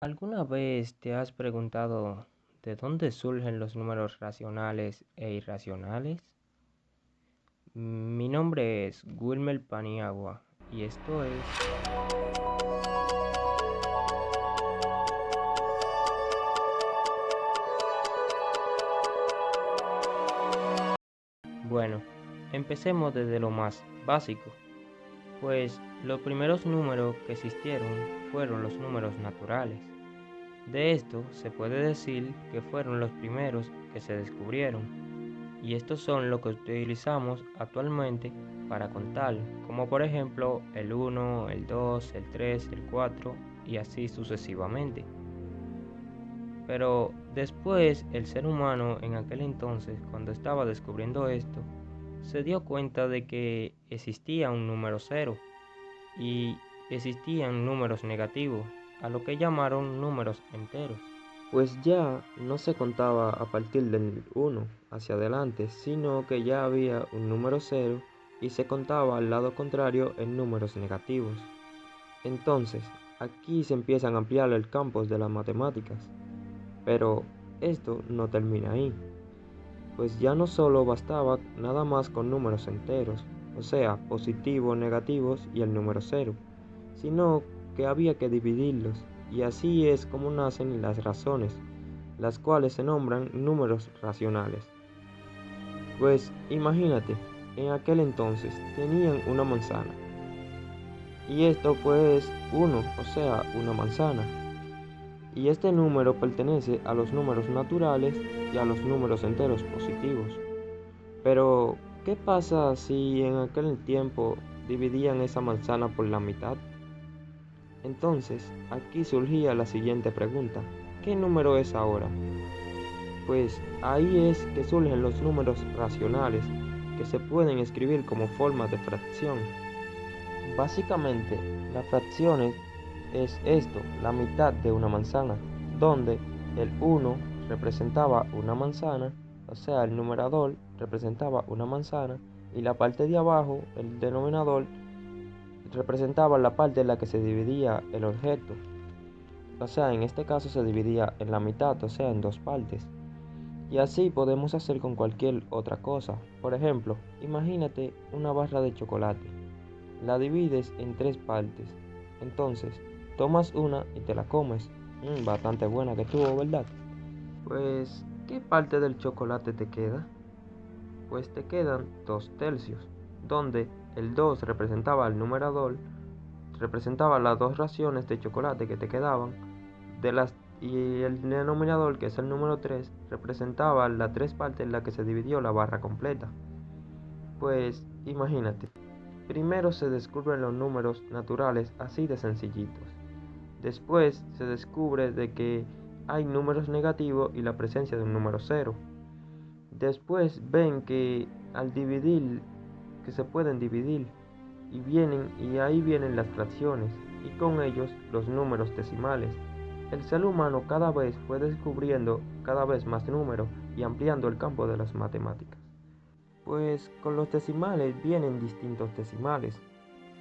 ¿Alguna vez te has preguntado de dónde surgen los números racionales e irracionales? Mi nombre es Wilmer Paniagua y esto es... Bueno, empecemos desde lo más básico, pues los primeros números que existieron fueron los números naturales. De esto se puede decir que fueron los primeros que se descubrieron. Y estos son los que utilizamos actualmente para contar, como por ejemplo el 1, el 2, el 3, el 4 y así sucesivamente. Pero después el ser humano en aquel entonces, cuando estaba descubriendo esto, se dio cuenta de que existía un número cero y existían números negativos, a lo que llamaron números enteros. Pues ya no se contaba a partir del 1 hacia adelante, sino que ya había un número cero y se contaba al lado contrario en números negativos. Entonces, aquí se empiezan a ampliar el campo de las matemáticas. Pero esto no termina ahí, pues ya no solo bastaba nada más con números enteros, o sea, positivos, negativos y el número cero, sino que había que dividirlos, y así es como nacen las razones, las cuales se nombran números racionales. Pues imagínate, en aquel entonces tenían una manzana, y esto pues uno, o sea, una manzana. Y este número pertenece a los números naturales y a los números enteros positivos. Pero, ¿qué pasa si en aquel tiempo dividían esa manzana por la mitad? Entonces, aquí surgía la siguiente pregunta. ¿Qué número es ahora? Pues ahí es que surgen los números racionales, que se pueden escribir como formas de fracción. Básicamente, las fracciones es esto, la mitad de una manzana, donde el 1 representaba una manzana, o sea, el numerador representaba una manzana, y la parte de abajo, el denominador, representaba la parte en la que se dividía el objeto. O sea, en este caso se dividía en la mitad, o sea, en dos partes. Y así podemos hacer con cualquier otra cosa. Por ejemplo, imagínate una barra de chocolate. La divides en tres partes. Entonces, tomas una y te la comes. Bastante buena que tuvo, ¿verdad? Pues, ¿qué parte del chocolate te queda? Pues te quedan 2/3, donde el 2 representaba el numerador, representaba las dos raciones de chocolate que te quedaban, de las, y el denominador, que es el número 3, representaba las tres partes en las que se dividió la barra completa. Pues, imagínate. Primero se descubren los números naturales así de sencillitos. Después se descubre de que hay números negativos y la presencia de un número cero. Después ven que al dividir, que se pueden dividir y ahí vienen las fracciones y con ellos los números decimales. El ser humano cada vez fue descubriendo cada vez más números y ampliando el campo de las matemáticas. Pues con los decimales vienen distintos decimales,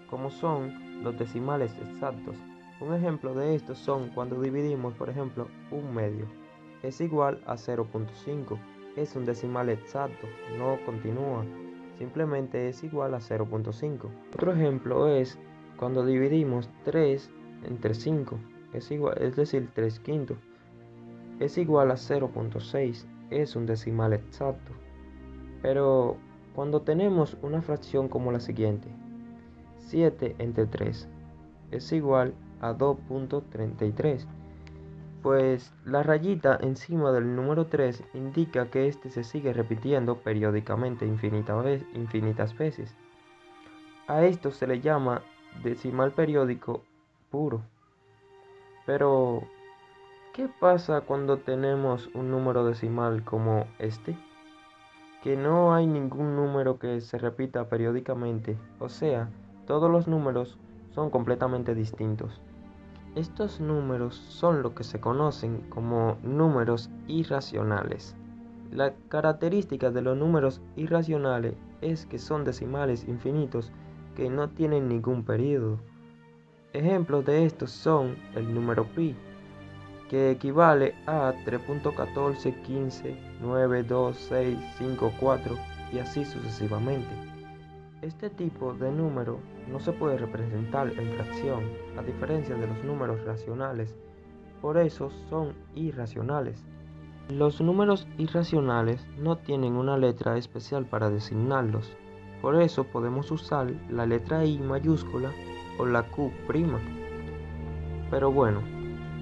como son los decimales exactos. Un ejemplo de estos son cuando dividimos, por ejemplo, un medio. Es igual a 0.5. Es un decimal exacto, no continúa. Simplemente es igual a 0.5. Otro ejemplo es cuando dividimos 3 entre 5. Es decir, 3 quintos. Es igual a 0.6. Es un decimal exacto. Pero cuando tenemos una fracción como la siguiente, 7 entre 3 es igual a 2.33. Pues la rayita encima del número 3 indica que este se sigue repitiendo periódicamente infinitas veces. A esto se le llama decimal periódico puro. Pero, ¿qué pasa cuando tenemos un número decimal como este? Que no hay ningún número que se repita periódicamente, o sea, todos los números son completamente distintos. Estos números son lo que se conocen como números irracionales. La característica de los números irracionales es que son decimales infinitos que no tienen ningún periodo. Ejemplos de estos son el número pi, que equivale a 3.14, 15, 9, 2, 6, 5, 4 y así sucesivamente. Este tipo de número no se puede representar en fracción, a diferencia de los números racionales, por eso son irracionales. Los números irracionales no tienen una letra especial para designarlos, por eso podemos usar la letra I mayúscula o la Q prima. Pero bueno,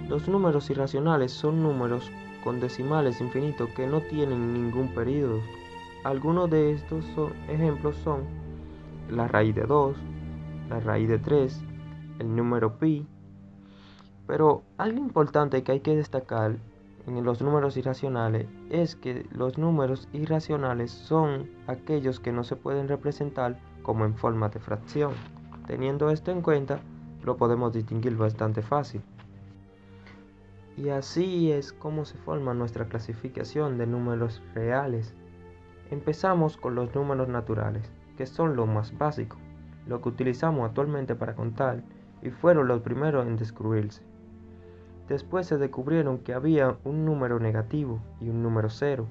los números irracionales son números con decimales infinitos que no tienen ningún período. Algunos de estos ejemplos son la raíz de 2, la raíz de 3, el número pi. Pero algo importante que hay que destacar en los números irracionales es que los números irracionales son aquellos que no se pueden representar como en forma de fracción. Teniendo esto en cuenta, lo podemos distinguir bastante fácil. Y así es como se forma nuestra clasificación de números reales. Empezamos con los números naturales, que son lo más básico, lo que utilizamos actualmente para contar y fueron los primeros en descubrirse. Después se descubrieron que había un número negativo y un número cero,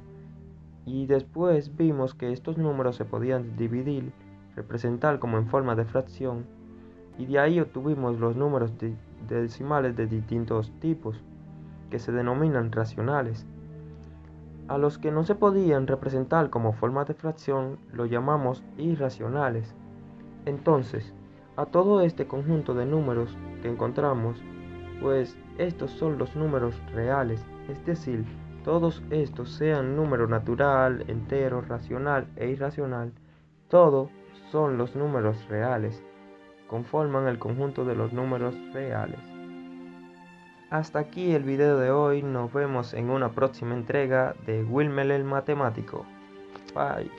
y después vimos que estos números se podían dividir, representar como en forma de fracción, y de ahí obtuvimos los números decimales de distintos tipos, que se denominan racionales. A los que no se podían representar como forma de fracción lo llamamos irracionales. Entonces, a todo este conjunto de números que encontramos, pues estos son los números reales, es decir, todos estos sean número natural, entero, racional e irracional, todos son los números reales, conforman el conjunto de los números reales. Hasta aquí el video de hoy, nos vemos en una próxima entrega de Wilmer el Matemático. Bye.